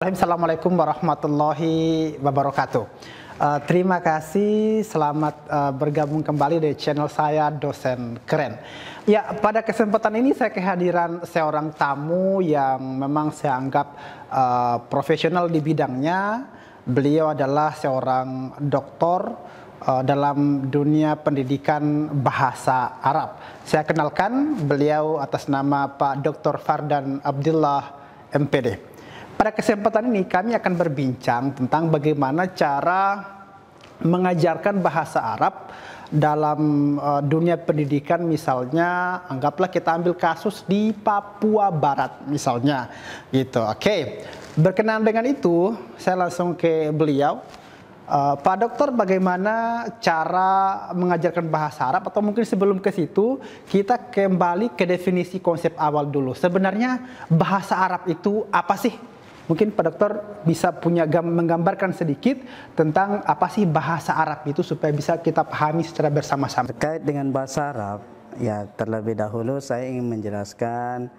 Assalamualaikum warahmatullahi wabarakatuh. Terima kasih, selamat bergabung kembali di channel saya Dosen Keren. Ya, pada kesempatan ini saya kehadiran seorang tamu yang memang saya anggap profesional di bidangnya. Beliau adalah seorang doktor dalam dunia pendidikan bahasa Arab. Saya kenalkan beliau atas nama Pak Dr. Fardan Abdullah MPD. Pada kesempatan ini kami akan berbincang tentang bagaimana cara mengajarkan bahasa Arab dalam dunia pendidikan. Misalnya anggaplah kita ambil kasus di Papua Barat misalnya gitu. Oke, berkenaan dengan itu saya langsung ke beliau. Pak Dokter, bagaimana cara mengajarkan bahasa Arab, atau mungkin sebelum ke situ kita kembali ke definisi konsep awal dulu. Sebenarnya bahasa Arab itu apa sih? Mungkin Pak Dokter bisa menggambarkan sedikit tentang apa sih bahasa Arab itu supaya bisa kita pahami secara bersama-sama. Terkait dengan bahasa Arab, ya terlebih dahulu saya ingin menjelaskan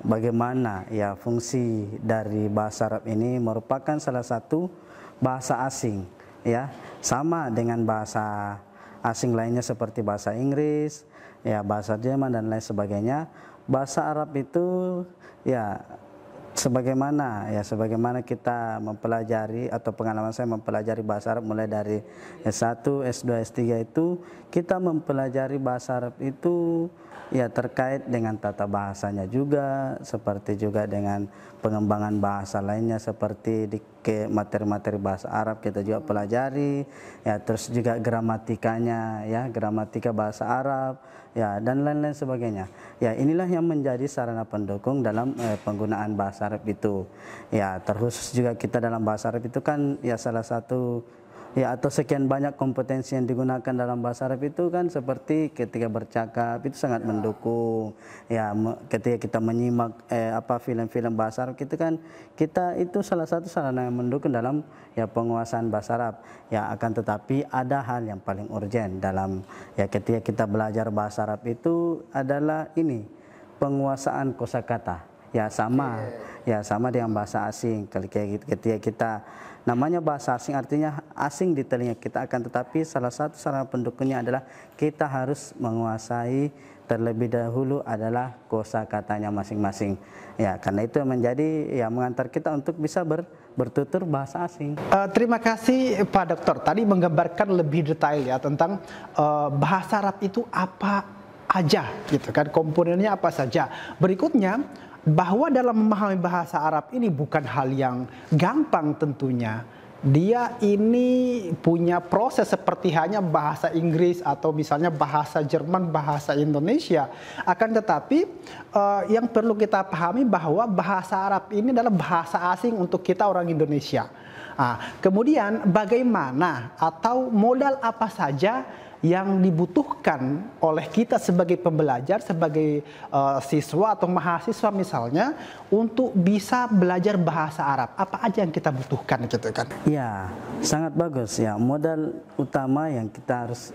bagaimana ya fungsi dari bahasa Arab ini merupakan salah satu bahasa asing, ya sama dengan bahasa asing lainnya seperti bahasa Inggris, ya bahasa Jerman dan lain sebagainya. Bahasa Arab itu ya sebagaimana kita mempelajari, atau pengalaman saya mempelajari bahasa Arab mulai dari S1, S2, S3 itu kita mempelajari bahasa Arab itu ya terkait dengan tata bahasanya juga, seperti juga dengan pengembangan bahasa lainnya seperti di materi-materi bahasa Arab kita juga pelajari, ya terus juga gramatikanya, ya gramatika bahasa Arab, ya dan lain-lain sebagainya. Ya inilah yang menjadi sarana pendukung dalam penggunaan bahasa Arab itu. Ya terkhusus juga kita dalam bahasa Arab itu kan ya salah satu ya atau sekian banyak kompetensi yang digunakan dalam bahasa Arab itu kan seperti ketika bercakap itu sangat mendukung. Ya ketika kita menyimak film-film bahasa Arab kita itu salah satu sarana yang mendukung dalam ya penguasaan bahasa Arab. Ya akan tetapi ada hal yang paling urgen dalam ya ketika kita belajar bahasa Arab itu adalah ini, penguasaan kosakata. Ya sama dengan bahasa asing. Ketika kita namanya bahasa asing artinya asing di telinga kita, akan tetapi salah satu sarana pendukungnya adalah kita harus menguasai terlebih dahulu adalah kosakatanya masing-masing. Ya karena itu yang menjadi ya mengantar kita untuk bisa bertutur bahasa asing. Terima kasih Pak Dokter. Tadi menggambarkan lebih detail ya tentang bahasa Arab itu apa aja gitu kan, komponennya apa saja. Berikutnya, bahwa dalam memahami bahasa Arab ini bukan hal yang gampang tentunya. Dia ini punya proses seperti hanya bahasa Inggris atau misalnya bahasa Jerman, bahasa Indonesia. Akan tetapi yang perlu kita pahami bahwa bahasa Arab ini adalah bahasa asing untuk kita orang Indonesia. Kemudian bagaimana atau modal apa saja yang dibutuhkan oleh kita sebagai pembelajar, sebagai siswa atau mahasiswa misalnya, untuk bisa belajar bahasa Arab? Apa aja yang kita butuhkan gitu kan? Ya, sangat bagus ya. Modal utama yang kita harus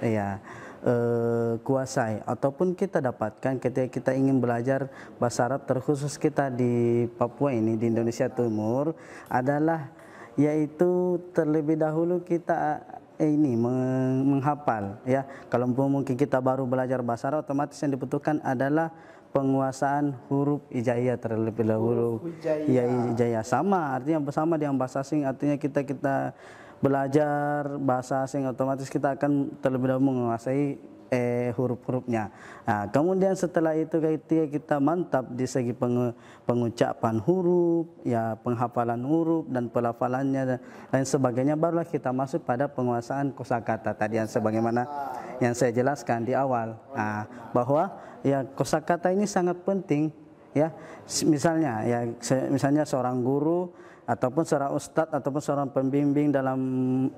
kuasai ataupun kita dapatkan ketika kita ingin belajar bahasa Arab, terkhusus kita di Papua ini, di Indonesia Timur, adalah yaitu terlebih dahulu kita ini menghafal ya. Kalau mungkin kita baru belajar bahasa Arab, otomatis yang dibutuhkan adalah penguasaan huruf hijaiyah terlebih dahulu. Ya hijaiyah sama artinya bersama dengan bahasa asing, artinya kita belajar bahasa asing otomatis kita akan terlebih dahulu menguasai huruf-hurufnya. Nah, kemudian setelah itu ketika kita mantap di segi pengucapan huruf, ya penghafalan huruf dan pelafalannya dan lain sebagainya, barulah kita masuk pada penguasaan kosakata tadi yang sebagaimana yang saya jelaskan di awal. Nah, bahwa ya kosakata ini sangat penting ya. Misalnya seorang guru ataupun seorang ustadz ataupun seorang pembimbing dalam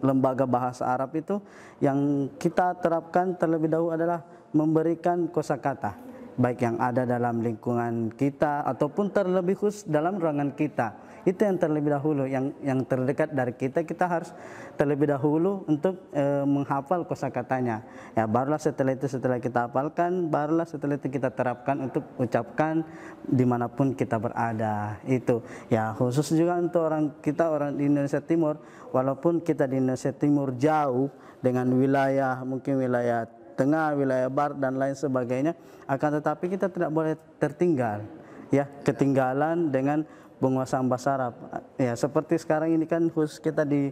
lembaga bahasa Arab itu yang kita terapkan terlebih dahulu adalah memberikan kosakata baik yang ada dalam lingkungan kita ataupun terlebih khusus dalam ruangan kita. Itu yang terlebih dahulu, yang terdekat dari kita harus terlebih dahulu untuk menghafal kosakatanya. Ya, barulah setelah itu, setelah kita hafalkan, barulah setelah itu kita terapkan untuk ucapkan dimanapun kita berada. Itu ya khusus juga untuk orang di Indonesia Timur, walaupun kita di Indonesia Timur jauh dengan wilayah, mungkin wilayah tengah, wilayah barat dan lain sebagainya, akan tetapi kita tidak boleh tertinggal, ya, ketinggalan dengan penguasaan bahasa Arab. Ya, seperti sekarang ini kan khusus kita di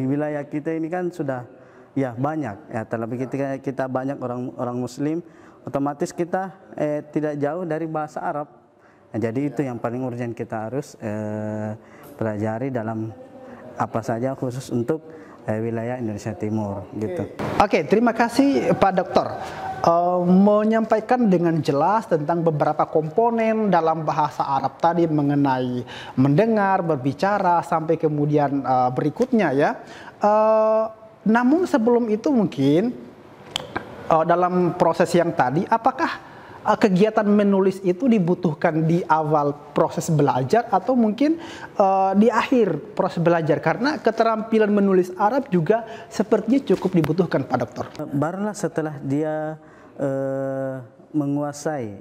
wilayah kita ini kan sudah ya banyak, ya, terlebih kita banyak orang Muslim, otomatis kita tidak jauh dari bahasa Arab. Nah, jadi itu yang paling urgent kita harus pelajari dalam apa saja khusus untuk wilayah Indonesia Timur, gitu. Oke, terima kasih Pak Dokter. Menyampaikan dengan jelas tentang beberapa komponen dalam bahasa Arab tadi mengenai mendengar, berbicara, sampai kemudian berikutnya ya. Namun sebelum itu mungkin dalam proses yang tadi, apakah kegiatan menulis itu dibutuhkan di awal proses belajar atau mungkin di akhir proses belajar? Karena keterampilan menulis Arab juga sepertinya cukup dibutuhkan, Pak Dokter. Barulah setelah dia menguasai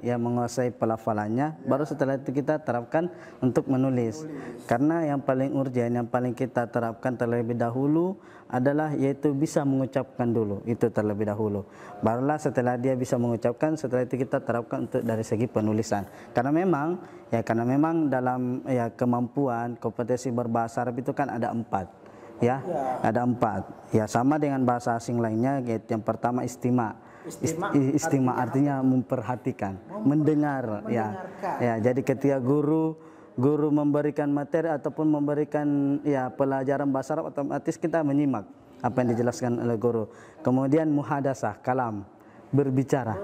pelafalannya, baru setelah itu kita terapkan untuk menulis. Karena yang paling urgen, yang paling kita terapkan terlebih dahulu adalah yaitu bisa mengucapkan dulu, itu terlebih dahulu. Barulah setelah dia bisa mengucapkan, setelah itu kita terapkan untuk dari segi penulisan. Karena memang dalam kemampuan kompetensi berbahasa Arab itu kan ada 4, ya, ada 4. Ya, sama dengan bahasa asing lainnya, yaitu yang pertama istima. Istima artinya memperhatikan, mendengar, ya. Jadi ketika guru memberikan materi ataupun memberikan pelajaran bahasa Arab, otomatis kita menyimak apa yang dijelaskan oleh guru. Kemudian muhadasah, kalam, berbicara.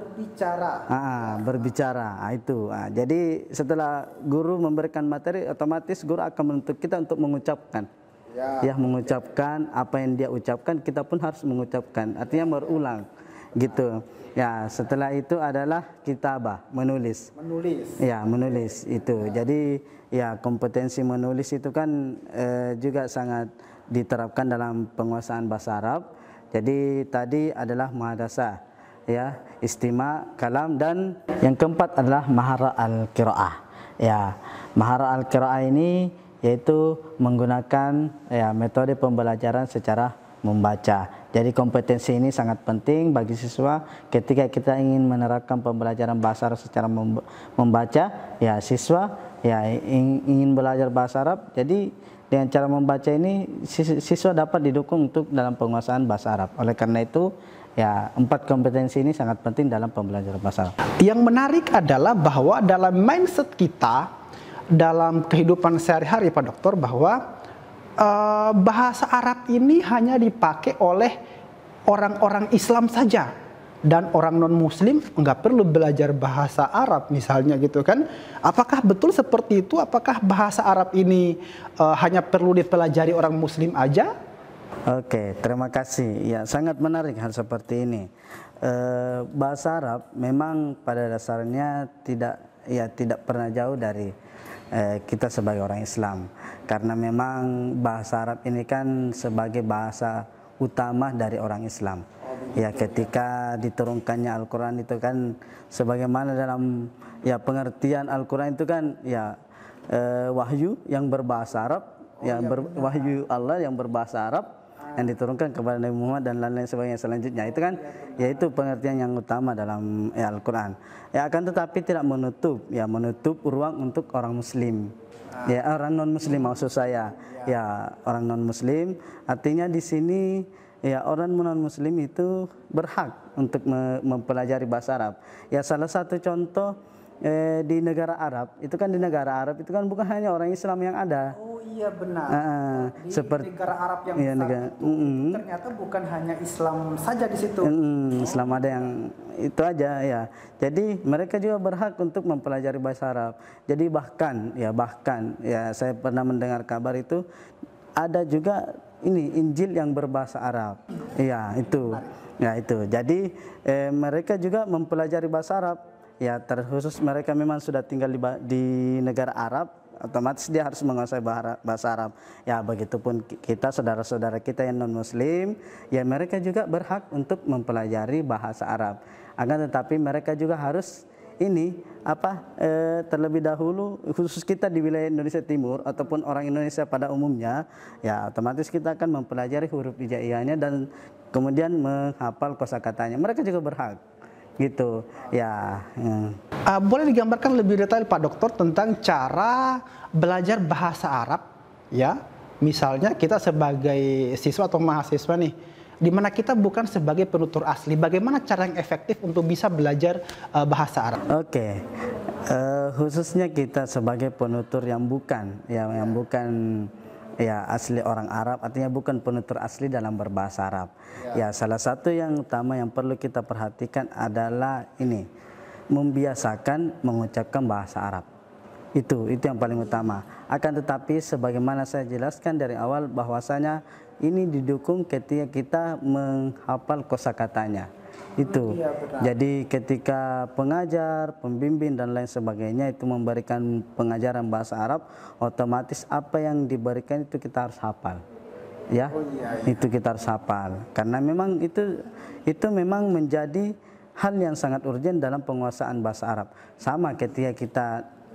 Berbicara. Itu. Jadi setelah guru memberikan materi, otomatis guru akan menuntut kita untuk mengucapkan. Ya, mengucapkan apa yang dia ucapkan, kita pun harus mengucapkan. Artinya berulang. Gitu ya. Setelah itu adalah kitabah, menulis ya, menulis itu. Jadi ya, kompetensi menulis itu kan juga sangat diterapkan dalam penguasaan bahasa Arab. Jadi tadi adalah muhadasah, ya, istima, kalam, dan yang keempat adalah mahara al-qiraah. Ya, mahara al-qiraah ini yaitu menggunakan metode pembelajaran secara membaca. Jadi kompetensi ini sangat penting bagi siswa ketika kita ingin menerapkan pembelajaran bahasa Arab secara membaca. Ya, siswa ingin belajar bahasa Arab, jadi dengan cara membaca ini siswa dapat didukung untuk dalam penguasaan bahasa Arab. Oleh karena itu, ya, 4 kompetensi ini sangat penting dalam pembelajaran bahasa Arab. Yang menarik adalah bahwa dalam mindset kita dalam kehidupan sehari-hari, Pak Dokter, bahwa bahasa Arab ini hanya dipakai oleh orang-orang Islam saja, dan orang non-Muslim nggak perlu belajar bahasa Arab misalnya, gitu kan? Apakah betul seperti itu? Apakah bahasa Arab ini hanya perlu dipelajari orang Muslim aja? Oke, terima kasih. Ya, sangat menarik hal seperti ini. Bahasa Arab memang pada dasarnya tidak pernah jauh dari kita sebagai orang Islam, karena memang bahasa Arab ini kan sebagai bahasa utama dari orang Islam. Ya, ketika diturunkannya Al-Quran itu kan sebagaimana dalam pengertian Al-Quran itu kan wahyu yang berbahasa Arab, wahyu Allah yang berbahasa Arab yang diturunkan kepada Nabi Muhammad dan lain-lain sebagainya selanjutnya. Itu kan yaitu pengertian yang utama dalam Al-Quran. Ya, akan tetapi tidak menutup ruang untuk orang Muslim. Ya, orang non-Muslim maksud saya. Ya, orang non-Muslim artinya di sini ya, orang non-Muslim itu berhak untuk mempelajari bahasa Arab. Ya, salah satu contoh di negara Arab itu kan bukan hanya orang Islam yang ada. Oh iya, benar. Di seperti negara Arab yang besar itu ternyata bukan hanya Islam saja di situ. Islam ada yang itu aja, ya. Jadi mereka juga berhak untuk mempelajari bahasa Arab. Jadi bahkan saya pernah mendengar kabar itu ada juga ini Injil yang berbahasa Arab. Ya, itu. Ya, itu. Jadi mereka juga mempelajari bahasa Arab. Ya, terkhusus mereka memang sudah tinggal di negara Arab, otomatis dia harus menguasai bahasa Arab. Ya begitupun kita, saudara-saudara kita yang non Muslim, ya mereka juga berhak untuk mempelajari bahasa Arab. Akan tetapi mereka juga harus terlebih dahulu, khusus kita di wilayah Indonesia Timur ataupun orang Indonesia pada umumnya, ya otomatis kita akan mempelajari huruf hijaiyahnya dan kemudian menghafal kosakatanya. Mereka juga berhak, gitu. Ya. Boleh digambarkan lebih detail Pak Dokter tentang cara belajar bahasa Arab, ya? Misalnya kita sebagai siswa atau mahasiswa nih, di mana kita bukan sebagai penutur asli, bagaimana cara yang efektif untuk bisa belajar bahasa Arab? Oke. Khususnya kita sebagai penutur yang bukan asli orang Arab, artinya bukan penutur asli dalam berbahasa Arab. Ya, salah satu yang utama yang perlu kita perhatikan adalah membiasakan mengucapkan bahasa Arab. Itu yang paling utama. Akan tetapi sebagaimana saya jelaskan dari awal bahwasanya ini didukung ketika kita menghafal kosakatanya. Itu. Jadi ketika pengajar, pembimbing dan lain sebagainya itu memberikan pengajaran bahasa Arab, otomatis apa yang diberikan itu kita harus hafal. Ya. Itu kita harus hafal. Karena memang itu memang menjadi hal yang sangat urgent dalam penguasaan bahasa Arab. Sama ketika kita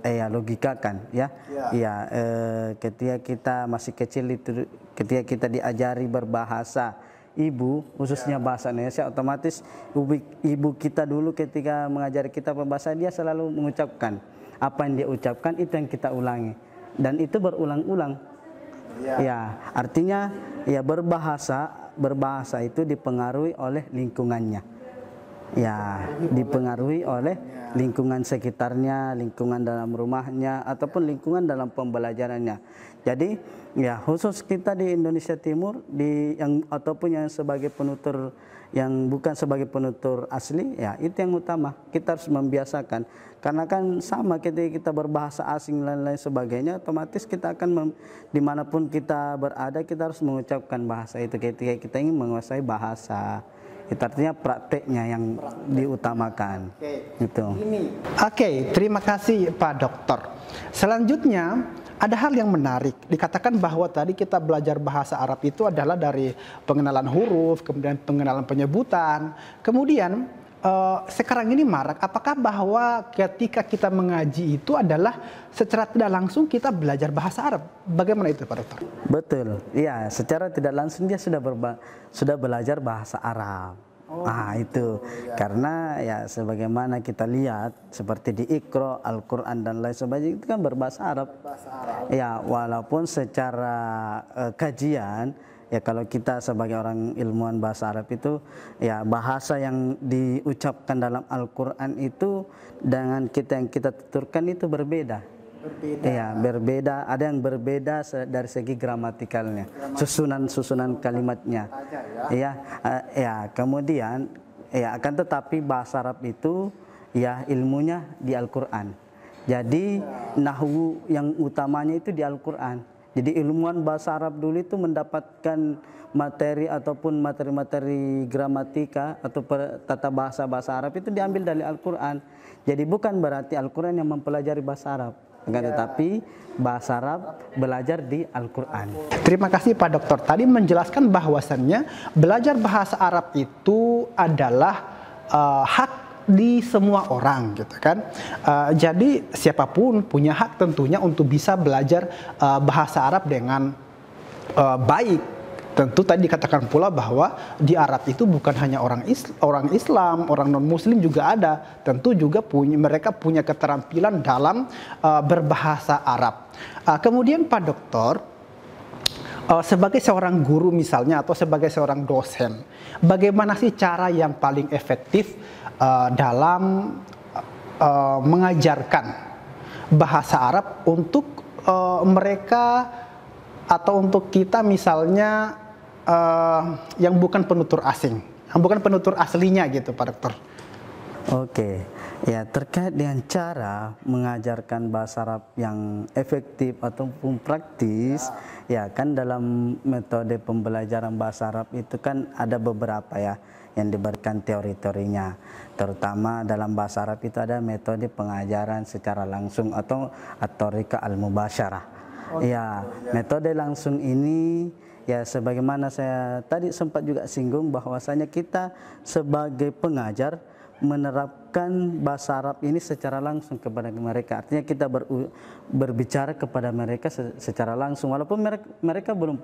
logikakan ketika kita masih kecil itu, ketika kita diajari berbahasa ibu, khususnya bahasa Indonesia, otomatis ibu kita dulu ketika mengajari kita berbahasa, dia selalu mengucapkan apa yang dia ucapkan, itu yang kita ulangi dan itu berulang-ulang. Ya, artinya ya berbahasa itu dipengaruhi oleh lingkungannya. Ya, dipengaruhi oleh lingkungan sekitarnya, lingkungan dalam rumahnya, ataupun lingkungan dalam pembelajarannya. Jadi, ya khusus kita di Indonesia Timur, ataupun yang sebagai penutur, yang bukan sebagai penutur asli, ya itu yang utama. Kita harus membiasakan. Karena kan sama ketika kita berbahasa asing dan lain sebagainya, otomatis kita akan dimanapun kita berada, kita harus mengucapkan bahasa itu ketika kita ingin menguasai bahasa. Itu artinya prakteknya yang diutamakan. Terima kasih Pak Dokter. Selanjutnya ada hal yang menarik. Dikatakan bahwa tadi kita belajar bahasa Arab itu adalah dari pengenalan huruf, kemudian pengenalan penyebutan. Kemudian sekarang ini marak, apakah bahwa ketika kita mengaji itu adalah secara tidak langsung kita belajar bahasa Arab? Bagaimana itu Pak Dokter? Betul, iya, secara tidak langsung dia sudah belajar bahasa Arab. Itu karena ya sebagaimana kita lihat seperti di Iqra, Al-Quran dan lain sebagainya itu kan berbahasa Arab. Ya, walaupun secara kajian, ya kalau kita sebagai orang ilmuwan bahasa Arab itu, ya bahasa yang diucapkan dalam Al-Quran itu dengan yang kita tuturkan itu berbeda. Ya, berbeda. Ada yang berbeda dari segi gramatikalnya, susunan kalimatnya. Kemudian akan tetapi bahasa Arab itu ya ilmunya di Al-Quran. Jadi nahwu yang utamanya itu di Al-Quran. Jadi ilmuwan bahasa Arab dulu itu mendapatkan materi ataupun materi-materi gramatika atau tata bahasa Arab itu diambil dari Al-Quran. Jadi bukan berarti Al-Quran yang mempelajari bahasa Arab, tetapi bahasa Arab belajar di Al-Quran. Terima kasih Pak Dokter. Tadi menjelaskan bahwasannya belajar bahasa Arab itu adalah hak di semua orang, gitu kan. Jadi siapapun punya hak tentunya untuk bisa belajar bahasa Arab dengan baik. Tentu tadi dikatakan pula bahwa di Arab itu bukan hanya orang Islam, orang non-Muslim juga ada. Tentu juga mereka punya keterampilan dalam berbahasa Arab. Kemudian Pak Dokter, sebagai seorang guru misalnya atau sebagai seorang dosen, bagaimana sih cara yang paling efektif dalam mengajarkan bahasa Arab untuk mereka atau untuk kita misalnya yang bukan penutur asing, yang bukan penutur aslinya gitu Pak Dokter? Oke, ya terkait dengan cara mengajarkan bahasa Arab yang efektif ataupun praktis, ya kan dalam metode pembelajaran bahasa Arab itu kan ada beberapa ya yang diberikan teori-teorinya. Terutama dalam bahasa Arab itu ada metode pengajaran secara langsung atau at-thariqah al-mubasyarah. Ya, metode langsung ini ya sebagaimana saya tadi sempat juga singgung bahwasanya kita sebagai pengajar menerapkan bahasa Arab ini secara langsung kepada mereka. Artinya kita berbicara kepada mereka secara langsung walaupun mereka belum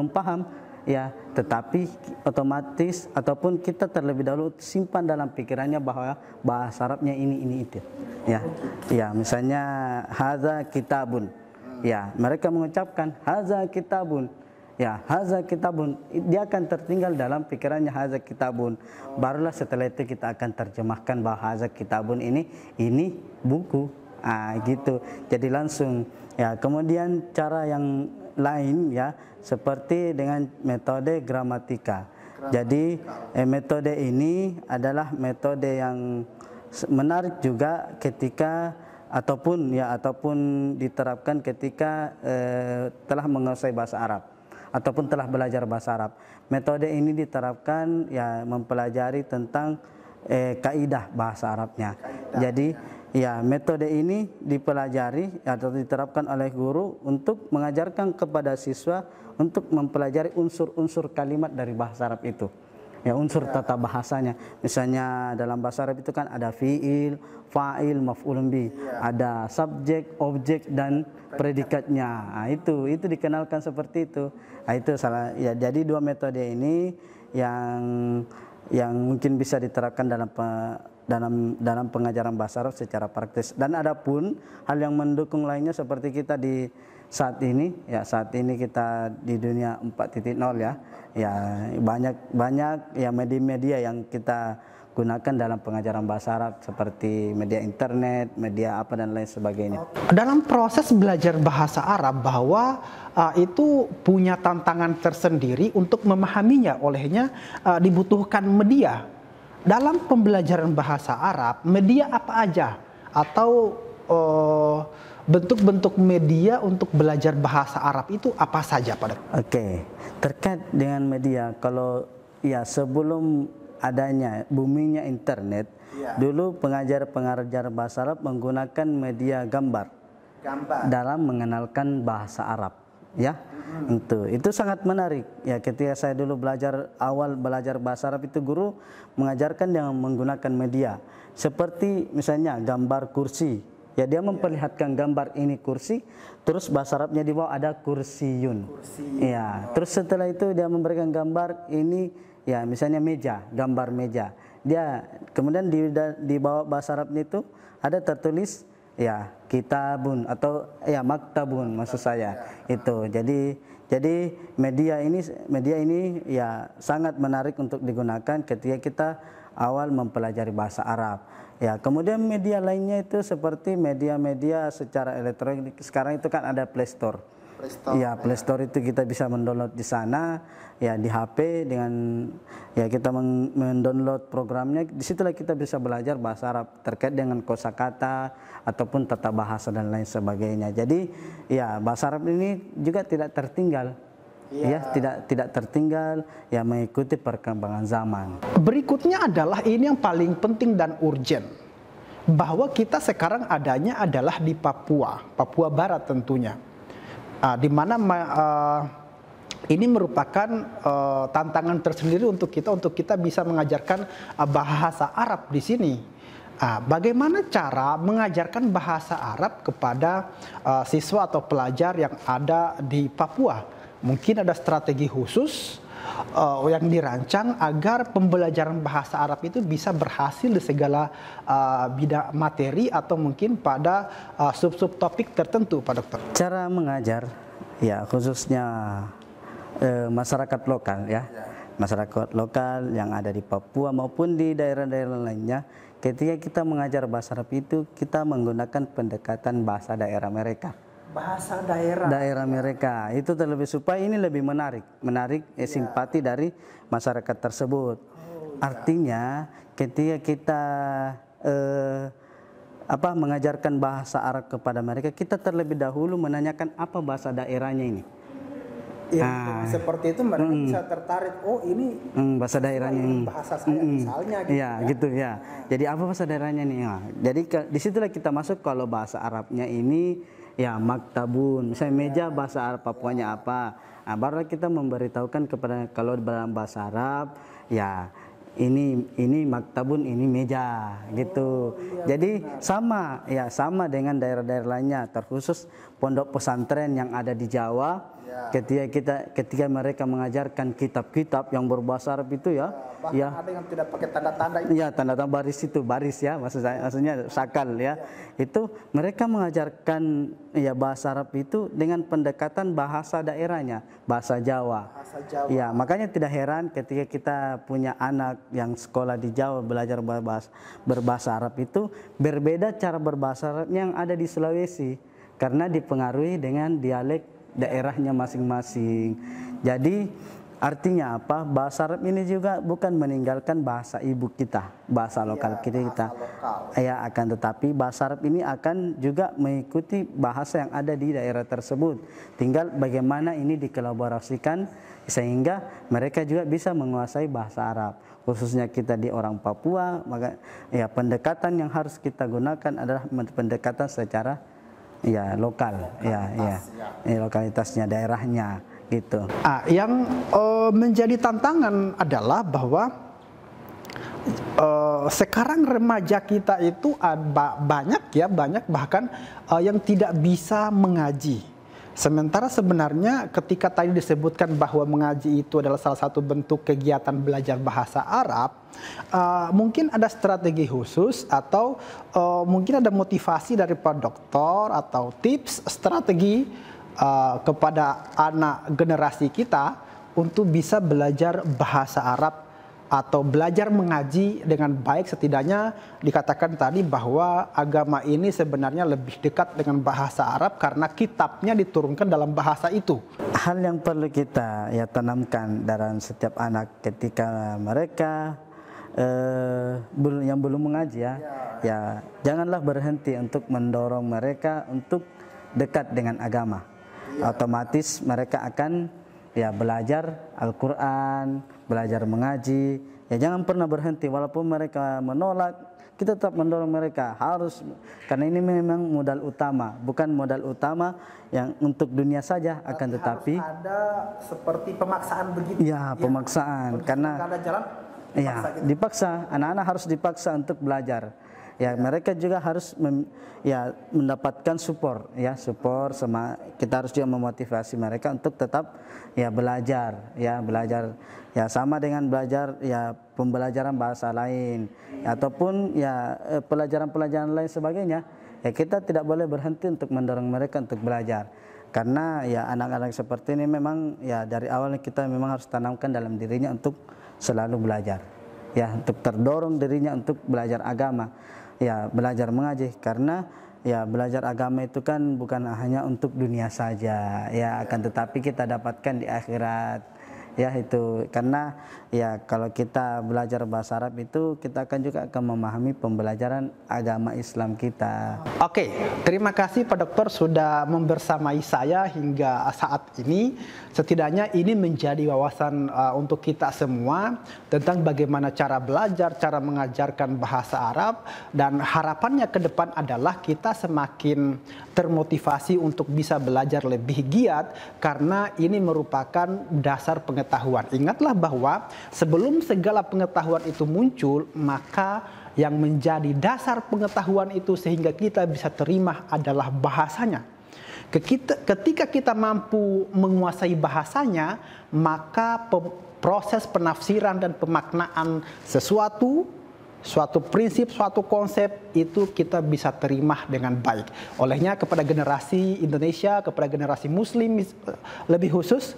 paham ya, tetapi otomatis ataupun kita terlebih dahulu simpan dalam pikirannya bahwa bahasa Arabnya ini itu. Ya. Ya, misalnya hadza kitabun. Ya, mereka mengucapkan hadza kitabun. Ya, haza kitabun, dia akan tertinggal dalam pikirannya haza kitabun. Barulah setelah itu kita akan terjemahkan bahwa haza kitabun ini buku. Gitu. Jadi langsung ya. Kemudian cara yang lain ya seperti dengan metode gramatika. Jadi metode ini adalah metode yang menarik juga ketika ataupun diterapkan ketika telah menguasai bahasa Arab ataupun telah belajar bahasa Arab. Metode ini diterapkan ya mempelajari tentang kaidah bahasa Arabnya. Jadi ya metode ini dipelajari atau diterapkan oleh guru untuk mengajarkan kepada siswa untuk mempelajari unsur-unsur kalimat dari bahasa Arab itu. Ya, unsur tata bahasanya. Misalnya dalam bahasa Arab itu kan ada fiil, fa'il, maf'ulun bih, ada subjek, objek dan predikatnya. Itu dikenalkan seperti itu. Itu salah ya. Jadi dua metode ini yang mungkin bisa diterapkan dalam pengajaran bahasa Arab secara praktis. Dan ada pun hal yang mendukung lainnya seperti kita di saat ini kita di dunia 4.0 ya. Ya banyak ya media-media yang kita gunakan dalam pengajaran bahasa Arab seperti media internet, media apa dan lain sebagainya. Dalam proses belajar bahasa Arab bahwa itu punya tantangan tersendiri untuk memahaminya, olehnya dibutuhkan media. Dalam pembelajaran bahasa Arab, media apa aja atau bentuk-bentuk media untuk belajar bahasa Arab itu apa saja, Pak Dr.? Oke, terkait dengan media, kalau ya sebelum adanya boomingnya internet, dulu pengajar bahasa Arab menggunakan media gambar dalam mengenalkan bahasa Arab. Ya, itu sangat menarik. Ya, ketika saya dulu awal belajar bahasa Arab itu guru mengajarkan dengan menggunakan media seperti misalnya gambar kursi. Ya, dia memperlihatkan gambar ini kursi, terus bahasa Arabnya di bawah ada kursiyun. Ya, terus setelah itu dia memberikan gambar ini ya misalnya meja, gambar meja. Dia kemudian di bawah bahasa Arabnya itu ada tertulis ya kitabun atau ya maktabun maksud saya. Itu. Jadi media ini ya sangat menarik untuk digunakan ketika kita awal mempelajari bahasa Arab. Ya, kemudian media lainnya itu seperti media-media secara elektronik. Sekarang itu kan ada Play Store. Ya, Play Store itu kita bisa mendownload di sana ya di HP dengan ya kita mendownload programnya. Disitulah kita bisa belajar bahasa Arab terkait dengan kosakata ataupun tata bahasa dan lain sebagainya. Jadi ya bahasa Arab ini juga tidak tertinggal. Ya, tidak tertinggal ya mengikuti perkembangan zaman. Berikutnya adalah ini yang paling penting dan urgent, bahwa kita sekarang adanya adalah di Papua Barat tentunya, di mana ini merupakan tantangan tersendiri untuk kita bisa mengajarkan bahasa Arab di sini. Bagaimana cara mengajarkan bahasa Arab kepada siswa atau pelajar yang ada di Papua? Mungkin ada strategi khusus yang dirancang agar pembelajaran bahasa Arab itu bisa berhasil di segala bidang materi atau mungkin pada sub-sub topik tertentu, Pak Dokter. Cara mengajar ya khususnya masyarakat lokal ya. Masyarakat lokal yang ada di Papua maupun di daerah-daerah lainnya, ketika kita mengajar bahasa Arab itu kita menggunakan pendekatan bahasa daerah mereka. Bahasa daerah mereka itu terlebih supaya ini lebih menarik simpati dari masyarakat tersebut. Artinya ketika kita mengajarkan bahasa Arab kepada mereka, kita terlebih dahulu menanyakan apa bahasa daerahnya ini. Ya, seperti itu mereka bisa tertarik. Oh, ini bahasa daerahnya ini. Bahasa saya misalnya. Gitu, ya, gitu ya. Jadi apa bahasa daerahnya nih? Nah, jadi disitulah kita masuk kalau bahasa Arabnya ini ya maktabun. Misalnya meja bahasa Arab Papuanya apa? Nah, baru kita memberitahukan kepada kalau dalam bahasa Arab ya ini maktabun, ini meja gitu. Jadi sama dengan daerah-daerah lainnya, terkhusus pondok pesantren yang ada di Jawa. Ketika mereka mengajarkan kitab-kitab yang berbahasa Arab itu ada yang tidak pakai tanda-tanda itu. Ya, tanda-tanda baris ya, maksudnya sakal ya. Itu mereka mengajarkan ya bahasa Arab itu dengan pendekatan bahasa daerahnya, bahasa Jawa. Ya, makanya tidak heran ketika kita punya anak yang sekolah di Jawa belajar berbahasa Arab itu berbeda cara berbahasa Arabnya yang ada di Sulawesi karena dipengaruhi dengan dialek daerahnya masing-masing. Jadi artinya apa? Bahasa Arab ini juga bukan meninggalkan bahasa ibu kita, bahasa lokal kita. Ya, akan tetapi bahasa Arab ini akan juga mengikuti bahasa yang ada di daerah tersebut. Tinggal bagaimana ini dikolaborasikan sehingga mereka juga bisa menguasai bahasa Arab. Khususnya kita di orang Papua, maka ya pendekatan yang harus kita gunakan adalah pendekatan secara ya lokal, lokalitasnya, daerahnya gitu. Yang menjadi tantangan adalah bahwa sekarang remaja kita itu banyak bahkan yang tidak bisa mengaji. Sementara sebenarnya ketika tadi disebutkan bahwa mengaji itu adalah salah satu bentuk kegiatan belajar bahasa Arab, mungkin ada strategi khusus atau mungkin ada motivasi dari Pak Dokter atau tips strategi kepada anak generasi kita untuk bisa belajar bahasa Arab atau belajar mengaji dengan baik. Setidaknya dikatakan tadi bahwa agama ini sebenarnya lebih dekat dengan bahasa Arab karena kitabnya diturunkan dalam bahasa itu. Hal yang perlu kita tanamkan dalam setiap anak ketika mereka yang belum mengaji ya janganlah berhenti untuk mendorong mereka untuk dekat dengan agama. Otomatis mereka akan belajar Al-Quran, belajar mengaji. Ya jangan pernah berhenti walaupun mereka menolak, kita tetap mendorong mereka harus, karena ini memang modal utama, bukan modal utama yang untuk dunia saja, akan tetapi harus ada seperti pemaksaan begitu. Ya, pemaksaan karena ada jalan dipaksa, anak-anak harus dipaksa untuk belajar. Ya, mereka juga harus mendapatkan support sama kita harus juga memotivasi mereka untuk tetap belajar sama dengan belajar pembelajaran bahasa lain ataupun pelajaran-pelajaran lain sebagainya. Kita tidak boleh berhenti untuk mendorong mereka untuk belajar. Karena anak-anak seperti ini memang dari awal kita memang harus tanamkan dalam dirinya untuk selalu belajar. Untuk terdorong dirinya untuk belajar agama. Belajar mengaji, karena belajar agama itu kan bukan hanya untuk dunia saja, akan tetapi kita dapatkan di akhirat. Itu karena kalau kita belajar bahasa Arab itu kita akan juga akan memahami pembelajaran agama Islam kita. Oke, terima kasih Pak Dokter sudah membersamai saya hingga saat ini. Setidaknya ini menjadi wawasan untuk kita semua tentang bagaimana cara belajar, cara mengajarkan bahasa Arab, dan harapannya ke depan adalah kita semakin termotivasi untuk bisa belajar lebih giat karena ini merupakan dasar pengetahuan. Ingatlah bahwa sebelum segala pengetahuan itu muncul, maka yang menjadi dasar pengetahuan itu sehingga kita bisa terima adalah bahasanya. Ketika kita mampu menguasai bahasanya, maka proses penafsiran dan pemaknaan suatu prinsip, suatu konsep itu kita bisa terima dengan baik. Olehnya kepada generasi Indonesia, kepada generasi Muslim lebih khusus,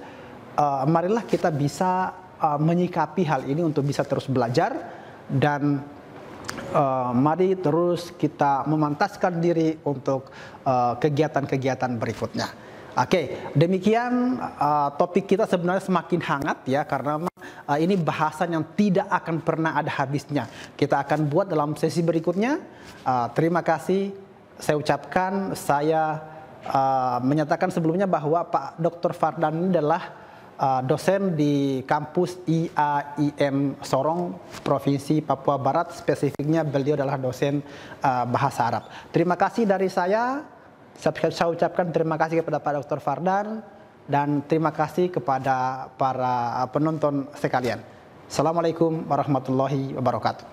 marilah kita bisa menyikapi hal ini untuk bisa terus belajar dan mari terus kita memantaskan diri untuk kegiatan-kegiatan berikutnya. Oke, demikian topik kita sebenarnya semakin hangat karena Ini bahasan yang tidak akan pernah ada habisnya. Kita akan buat dalam sesi berikutnya. Terima kasih saya ucapkan. Saya menyatakan sebelumnya bahwa Pak Dr. Fardan ini adalah dosen di kampus IAIN Sorong, Provinsi Papua Barat. Spesifiknya beliau adalah dosen bahasa Arab. Terima kasih dari saya. Saya ucapkan terima kasih kepada Pak Dr. Fardan dan terima kasih kepada para penonton sekalian. Assalamualaikum warahmatullahi wabarakatuh.